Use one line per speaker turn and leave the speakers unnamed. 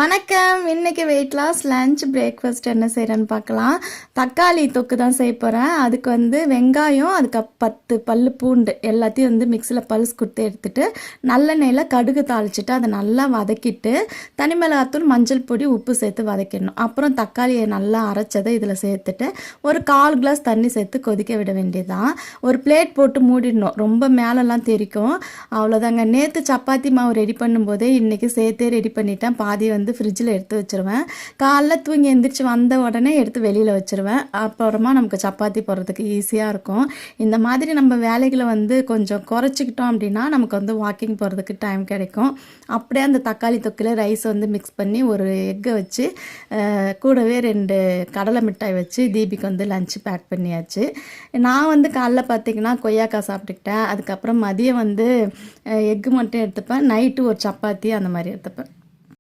வணக்கம். இன்னைக்கு weight loss lunch breakfast என்ன செய்கிறேன்னு பார்க்கலாம். தக்காளி தொக்கு தான் செய்ய போகிறேன். அதுக்கு வெங்காயம், அதுக்கு 10 பல்லு பூண்டு எல்லாத்தையும் மிக்சியில் பல்ஸ் கொடுத்து எடுத்துட்டு நல்லெண்ணெயில் கடுகு தாளிச்சிட்டு அதை நல்லா வதக்கிட்டு தனி மிளகாத்தூள், மஞ்சள் பொடி, உப்பு சேர்த்து வதக்கிடணும். அப்புறம் தக்காளியை நல்லா அரைச்சதை இதில் சேர்த்துட்டு ஒரு 1/4 கிளாஸ் தண்ணி சேர்த்து கொதிக்க விட வேண்டியதுதான். ஒரு பிளேட் போட்டு மூடிடணும். ரொம்ப மேலெல்லாம் தெரிக்கும். அவ்வளோதாங்க. நேற்று சப்பாத்தி மாவு ரெடி பண்ணும்போதே இன்றைக்கி சேர்த்தே ரெடி பண்ணிட்டேன். பாதி ஃப்ரிட்ஜில் எடுத்து வச்சுருவேன். காலைல தூங்கி எந்திரிச்சு வந்த உடனே எடுத்து வெளியில் வச்சுருவேன். அப்புறமா நமக்கு சப்பாத்தி போடுறதுக்கு ஈஸியாக இருக்கும். இந்த மாதிரி நம்ம வேலைகளை கொஞ்சம் குறைச்சிக்கிட்டோம் அப்படின்னா நமக்கு வாக்கிங் போகிறதுக்கு டைம் கிடைக்கும். அப்படியே அந்த தக்காளி தொக்கில் ரைஸ் மிக்ஸ் பண்ணி ஒரு எக்கை வச்சு கூடவே 2 கடலை மிட்டாய் வச்சு தீபிக்கு லஞ்சு பேக் பண்ணியாச்சு. நான் காலைல பார்த்திங்கன்னா கொய்யாக்காய் சாப்பிட்டுக்கிட்டேன். அதுக்கப்புறம் மதியம் எக்கு மட்டும் எடுத்துப்பேன். நைட்டு ஒரு சப்பாத்தி அந்த மாதிரி எடுத்துப்பேன்.